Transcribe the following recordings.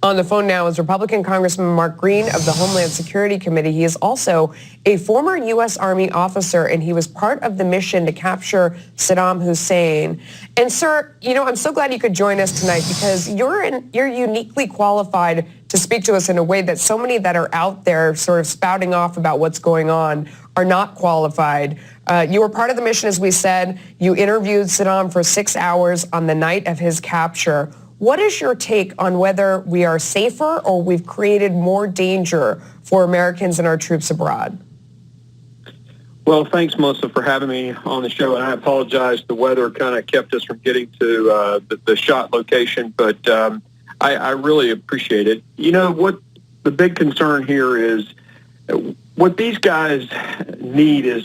On the phone now is Republican Congressman Mark Green of the Homeland Security Committee. He is also a former U.S. Army officer, and he was part of the mission to capture Saddam Hussein. And sir, I'm so glad you could join us tonight because you're uniquely qualified to speak to us in a way that so many that are out there sort of spouting off about what's going on are not qualified. You were part of the mission, as we said. You interviewed Saddam for 6 hours on the night of his capture. What is your take on whether we are safer or we've created more danger for Americans and our troops abroad? Well, thanks, Melissa, for having me on the show. And I apologize. The weather kind of kept us from getting to the shot location, but I really appreciate it. What the big concern here is, what these guys need is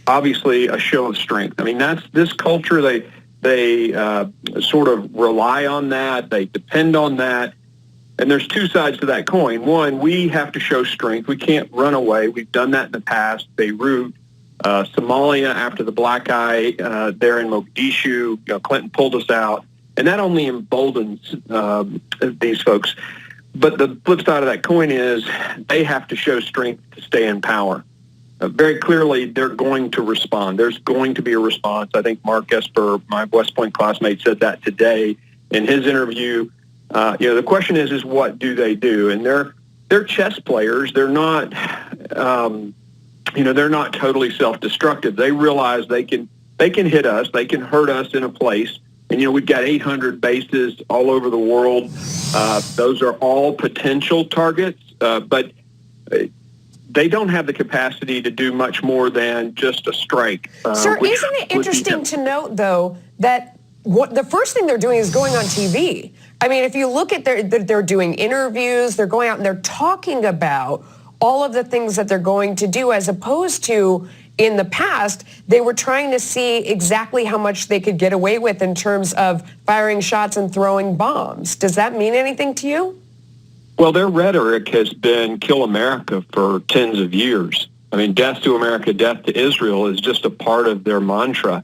obviously a show of strength. I mean, that's this culture. They sort of rely on that. They depend on that. And there's two sides to that coin. One, we have to show strength. We can't run away. We've done that in the past. Beirut, Somalia after the black eye there in Mogadishu. Clinton pulled us out. And that only emboldens these folks. But the flip side of that coin is they have to show strength to stay in power. Very clearly, they're going to respond. There's going to be a response. I think Mark Esper, my West Point classmate, said that today in his interview. The question is what do they do? And they're chess players. They're not, they're not totally self-destructive. They realize they can hit us. They can hurt us in a place. And, we've got 800 bases all over the world. Those are all potential targets, but they don't have the capacity to do much more than just a strike. Sir, isn't it interesting to note, though, that the first thing they're doing is going on TV? I mean, if you look at they're doing interviews, they're going out and they're talking about all of the things that they're going to do, as opposed to in the past, they were trying to see exactly how much they could get away with in terms of firing shots and throwing bombs. Does that mean anything to you? Well, their rhetoric has been kill America for tens of years. I mean, death to America, death to Israel is just a part of their mantra.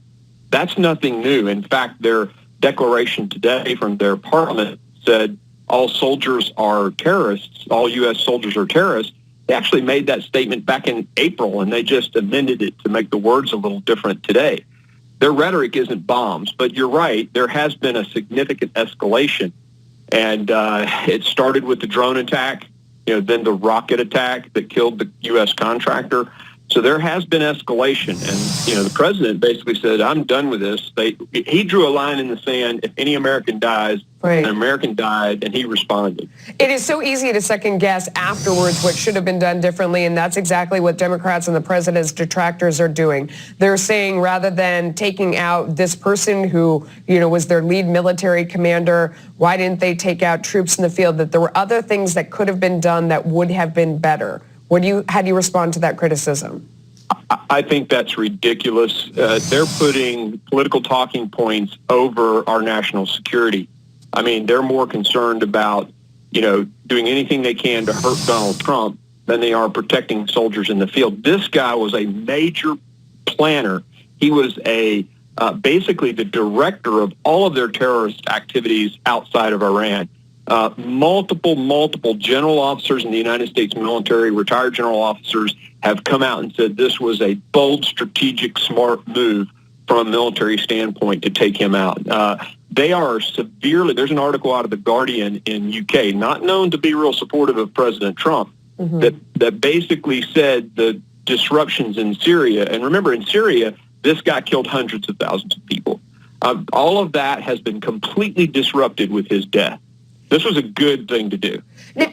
That's nothing new. In fact, their declaration today from their parliament said all soldiers are terrorists, all U.S. soldiers are terrorists. They actually made that statement back in April, and they just amended it to make the words a little different today. Their rhetoric isn't bombs, but you're right, there has been a significant escalation. And it started with the drone attack, then the rocket attack that killed the U.S. contractor. So there has been escalation. And, the president basically said, I'm done with this. He drew a line in the sand. If any American dies, right. An American died, and he responded. It is so easy to second guess afterwards what should have been done differently, and that's exactly what Democrats and the president's detractors are doing. They're saying rather than taking out this person who, was their lead military commander, why didn't they take out troops in the field, that there were other things that could have been done that would have been better. How do you respond to that criticism? I think that's ridiculous. They're putting political talking points over our national security. I mean, they're more concerned about, doing anything they can to hurt Donald Trump than they are protecting soldiers in the field. This guy was a major planner. He was basically the director of all of their terrorist activities outside of Iran. Multiple general officers in the United States military, retired general officers, have come out and said this was a bold, strategic, smart move from a military standpoint to take him out. They are severely, there's an article out of The Guardian in UK, not known to be real supportive of President Trump, that basically said the disruptions in Syria, and remember in Syria, this guy killed hundreds of thousands of people. All of that has been completely disrupted with his death. This was a good thing to do.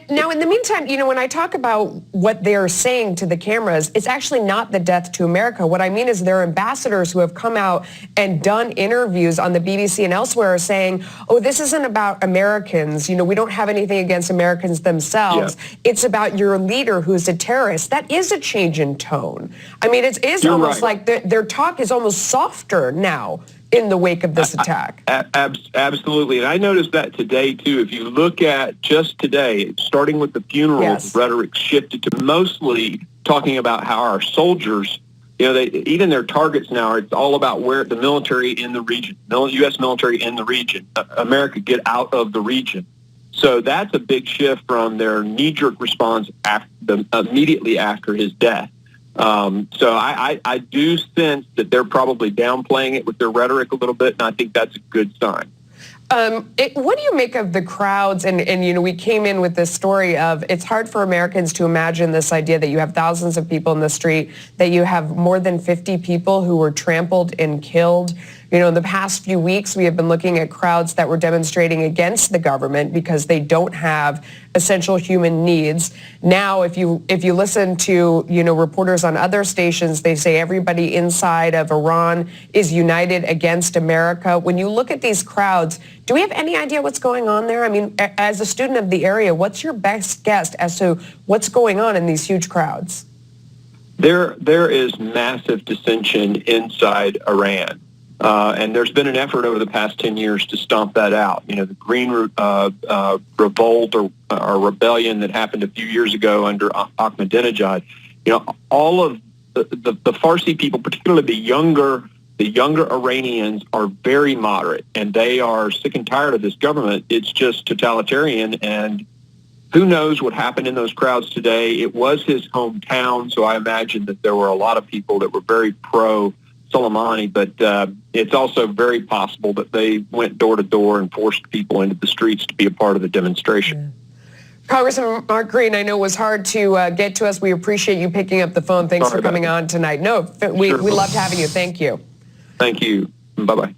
Now, in the meantime, when I talk about what they're saying to the cameras, it's actually not the death to America. What I mean is their ambassadors who have come out and done interviews on the BBC and elsewhere are saying, this isn't about Americans. We don't have anything against Americans themselves. Yeah. It's about your leader who's a terrorist. That is a change in tone. I mean, it is You're almost right. Like their talk is almost softer now in the wake of this attack. Absolutely. And I noticed that today, too. If you look at just today, starting with the funeral, yes. Rhetoric shifted to mostly talking about how our soldiers, even their targets now, it's all about where the military in the region, U.S. military in the region, America get out of the region. So that's a big shift from their knee-jerk response immediately after his death. So I do sense that they're probably downplaying it with their rhetoric a little bit, and I think that's a good sign. What do you make of the crowds? And you know, we came in with this story of it's hard for Americans to imagine this idea that you have thousands of people in the street, that you have more than 50 people who were trampled and killed. You know, in the past few weeks, we have been looking at crowds that were demonstrating against the government because they don't have essential human needs. Now, if you listen to, you know, reporters on other stations, they say everybody inside of Iran is united against America. When you look at these crowds, do we have any idea what's going on there? I mean, as a student of the area, what's your best guess as to what's going on in these huge crowds? There is massive dissension inside Iran. And there's been an effort over the past 10 years to stomp that out. You know, the Green Revolt or rebellion that happened a few years ago under Ahmadinejad. You know, all of the Farsi people, particularly the younger Iranians, are very moderate, and they are sick and tired of this government. It's just totalitarian, and who knows what happened in those crowds today. It was his hometown, so I imagine that there were a lot of people that were very pro-Soleimani, but it's also very possible that they went door to door and forced people into the streets to be a part of the demonstration. Yeah. Congressman Mark Green, I know it was hard to get to us. We appreciate you picking up the phone. Thanks for coming on tonight. No, we loved having you. Thank you. Thank you. Bye-bye.